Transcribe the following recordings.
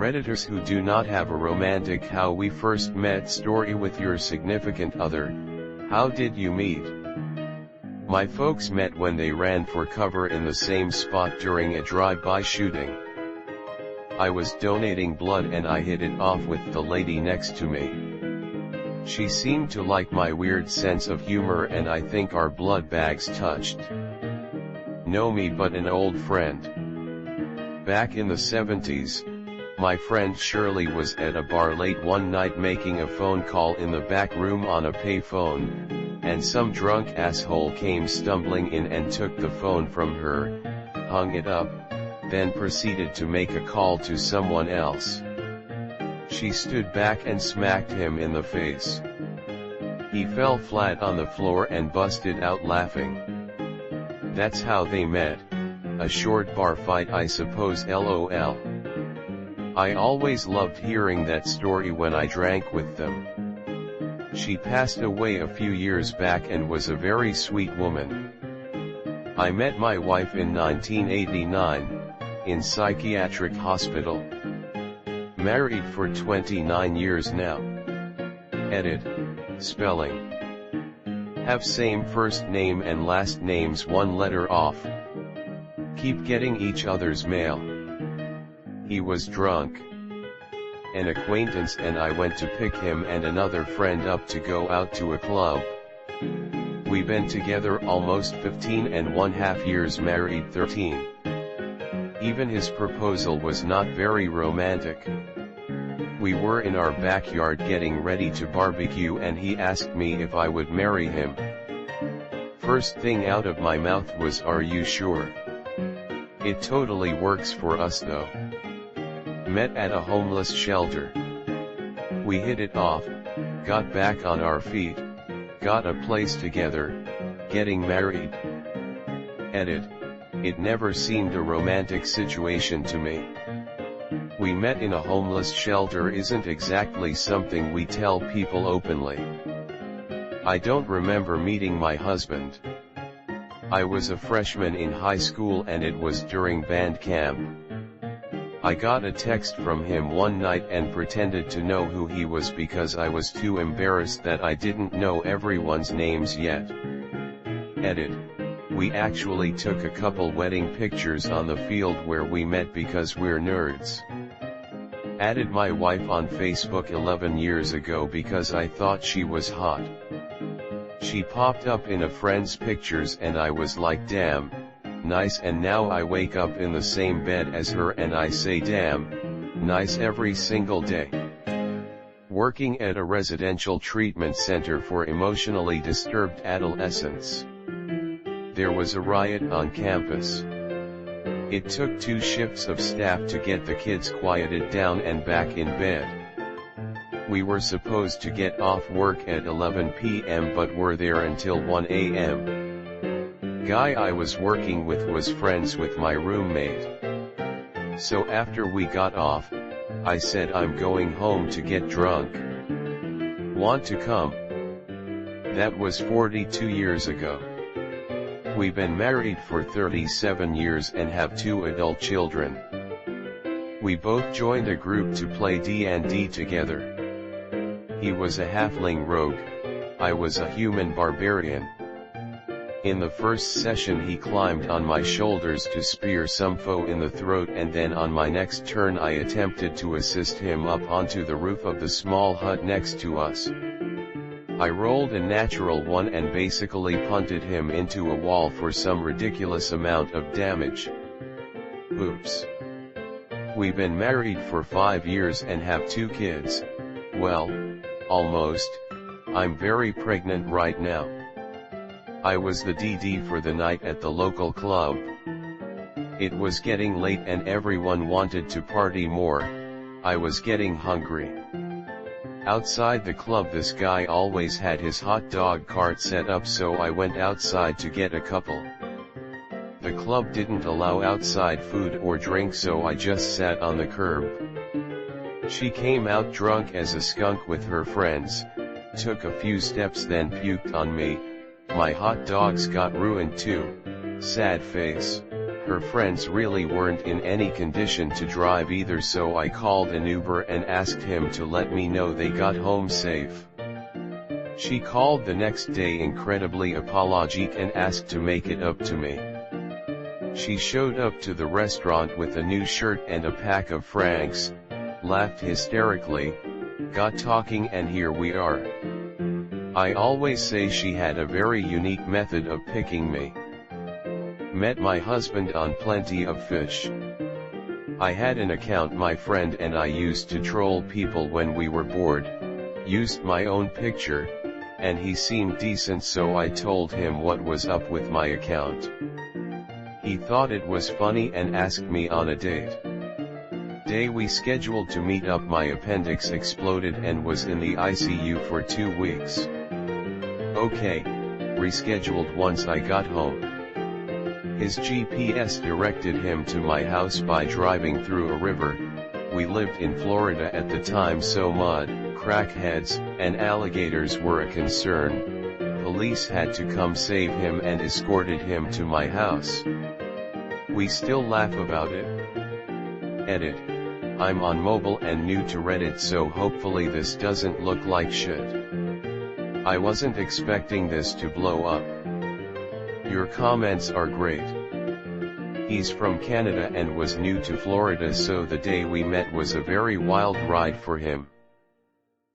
Redditors who do not have a romantic how we first met story with your significant other. How did you meet? My folks met when they ran for cover in the same spot during a drive-by shooting. I was donating blood and I hit it off with the lady next to me. She seemed to like my weird sense of humor and I think our blood bags touched. Know me but an old friend. Back in the 70s, my friend Shirley was at a bar late one night making a phone call in the back room on a payphone, and some drunk asshole came stumbling in and took the phone from her, hung it up, then proceeded to make a call to someone else. She stood back and smacked him in the face. He fell flat on the floor and busted out laughing. That's how they met. A short bar fight I suppose, LOL. I always loved hearing that story when I drank with them. She passed away a few years back and was a very sweet woman. I met my wife in 1989, in psychiatric hospital. Married for 29 years now. Edit. Spelling. Have same first name and last names one letter off. Keep getting each other's mail. He was drunk. An acquaintance and I went to pick him and another friend up to go out to a club. We've been together almost 15.5 years, married 13. Even his proposal was not very romantic. We were in our backyard getting ready to barbecue and he asked me if I would marry him. First thing out of my mouth was, "Are you sure?" It totally works for us though. Met at a homeless shelter. We hit it off, got back on our feet, got a place together, getting married. Edit. It never seemed a romantic situation to me. We met in a homeless shelter isn't exactly something we tell people openly. I don't remember meeting my husband. I was a freshman in high school and it was during band camp. I got a text from him one night and pretended to know who he was because I was too embarrassed that I didn't know everyone's names yet. Edit. We actually took a couple wedding pictures on the field where we met because we're nerds. Added my wife on Facebook 11 years ago because I thought she was hot. She popped up in a friend's pictures and I was like, damn, nice, and now I wake up in the same bed as her and I say damn, nice every single day. Working at a residential treatment center for emotionally disturbed adolescents. There was a riot on campus. It took 2 shifts of staff to get the kids quieted down and back in bed. We were supposed to get off work at 11 p.m. but were there until 1 a.m. Guy I was working with was friends with my roommate. So after we got off, I said I'm going home to get drunk. Want to come? That was 42 years ago. We've been married for 37 years and have 2 adult children. We both joined a group to play D&D together. He was a halfling rogue, I was a human barbarian. In the first session he climbed on my shoulders to spear some foe in the throat, and then on my next turn I attempted to assist him up onto the roof of the small hut next to us. I rolled a natural 1 and basically punted him into a wall for some ridiculous amount of damage. Oops. We've been married for 5 years and have 2 kids, well, almost. I'm very pregnant right now. I was the DD for the night at the local club. It was getting late and everyone wanted to party more. I was getting hungry. Outside the club this guy always had his hot dog cart set up, so I went outside to get a couple. The club didn't allow outside food or drink, so I just sat on the curb. She came out drunk as a skunk with her friends, took a few steps then puked on me. My hot dogs got ruined too. Sad face. Her friends really weren't in any condition to drive either, so I called an Uber and asked him to let me know they got home safe. She called the next day incredibly apologetic and asked to make it up to me. She showed up to the restaurant with a new shirt and a pack of francs, laughed hysterically, got talking, and here we are. I always say she had a very unique method of picking me. Met my husband on Plenty of Fish. I had an account my friend and I used to troll people when we were bored, used my own picture, and he seemed decent, so I told him what was up with my account. He thought it was funny and asked me on a date. Day we scheduled to meet up, my appendix exploded and was in the ICU for 2 weeks. Okay, rescheduled once I got home. His GPS directed him to my house by driving through a river. We lived in Florida at the time, so mud, crackheads, and alligators were a concern. Police had to come save him and escorted him to my house. We still laugh about it. Edit. I'm on mobile and new to Reddit, so hopefully this doesn't look like shit. I wasn't expecting this to blow up. Your comments are great. He's from Canada and was new to Florida, so the day we met was a very wild ride for him.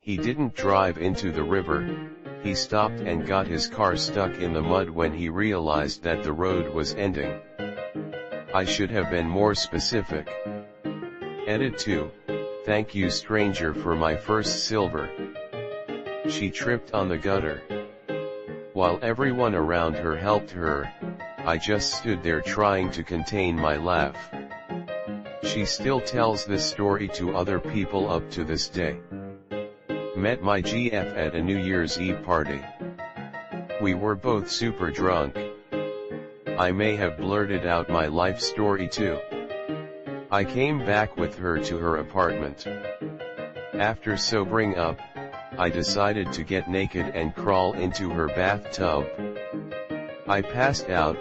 He didn't drive into the river, he stopped and got his car stuck in the mud when he realized that the road was ending. I should have been more specific. Edit 2. Thank you stranger for my first silver. She tripped on the gutter. While everyone around her helped her, I just stood there trying to contain my laugh. She still tells this story to other people up to this day. Met my GF at a New Year's Eve party. We were both super drunk. I may have blurted out my life story too. I came back with her to her apartment. After sobering up, I decided to get naked and crawl into her bathtub. I passed out,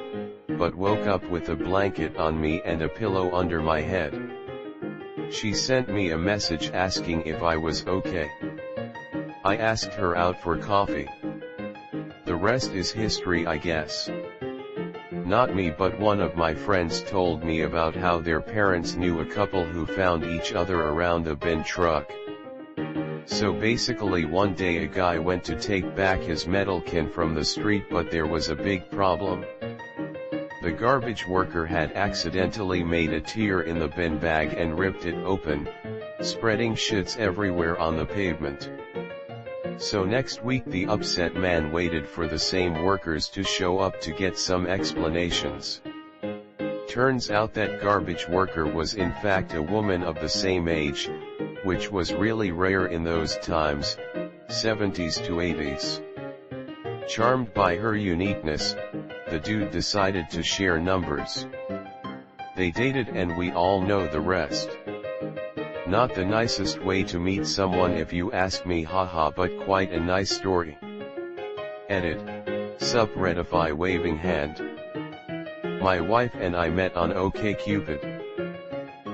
but woke up with a blanket on me and a pillow under my head. She sent me a message asking if I was okay. I asked her out for coffee. The rest is history, I guess. Not me, but one of my friends told me about how their parents knew a couple who found each other around a bin truck. So basically one day a guy went to take back his metal can from the street, but there was a big problem. The garbage worker had accidentally made a tear in the bin bag and ripped it open, spreading shits everywhere on the pavement. So next week the upset man waited for the same workers to show up to get some explanations. Turns out that garbage worker was in fact a woman of the same age, which was really rare in those times, 70s to 80s. Charmed by her uniqueness, the dude decided to share numbers. They dated and we all know the rest. Not the nicest way to meet someone if you ask me, haha, but quite a nice story. Edit. Subreddify waving hand. My wife and I met on OkCupid.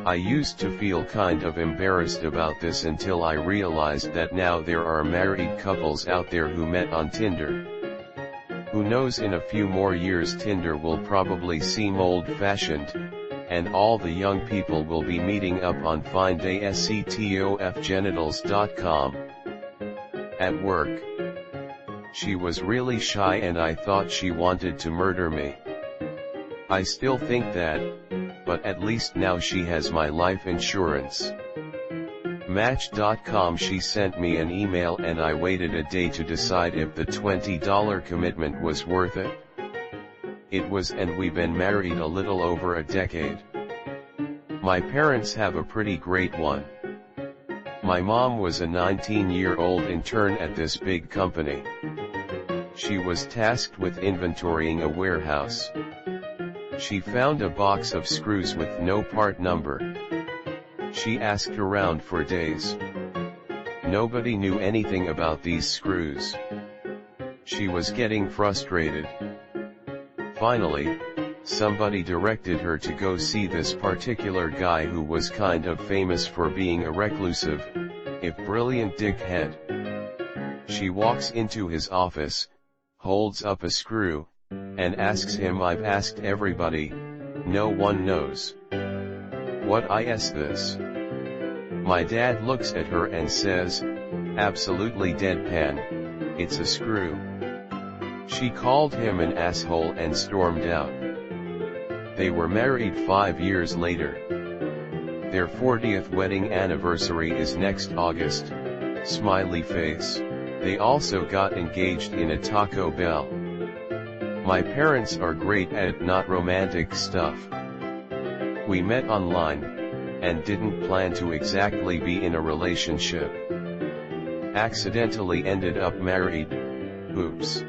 I used to feel kind of embarrassed about this until I realized that now there are married couples out there who met on Tinder. Who knows, in a few more years Tinder will probably seem old-fashioned, and all the young people will be meeting up on findaysetofgenitals.com. At work. She was really shy and I thought she wanted to murder me. I still think that, but at least now she has my life insurance. Match.com. She sent me an email and I waited a day to decide if the $20 commitment was worth it. It was, and we've been married a little over a decade. My parents have a pretty great one. My mom was a 19-year-old intern at this big company. She was tasked with inventorying a warehouse. She found a box of screws with no part number. She asked around for days. Nobody knew anything about these screws. She was getting frustrated. Finally, Somebody directed her to go see this particular guy who was kind of famous for being a reclusive, if brilliant dickhead. She walks into his office, holds up a screw, and asks him, "I've asked everybody, no one knows. What is this?" My dad looks at her and says, absolutely deadpan, "It's a screw." She called him an asshole and stormed out. They were married 5 years later. Their 40th wedding anniversary is next August, smiley face. They also got engaged in a Taco Bell. My parents are great at not romantic stuff. We met online, and didn't plan to exactly be in a relationship. Accidentally ended up married, oops.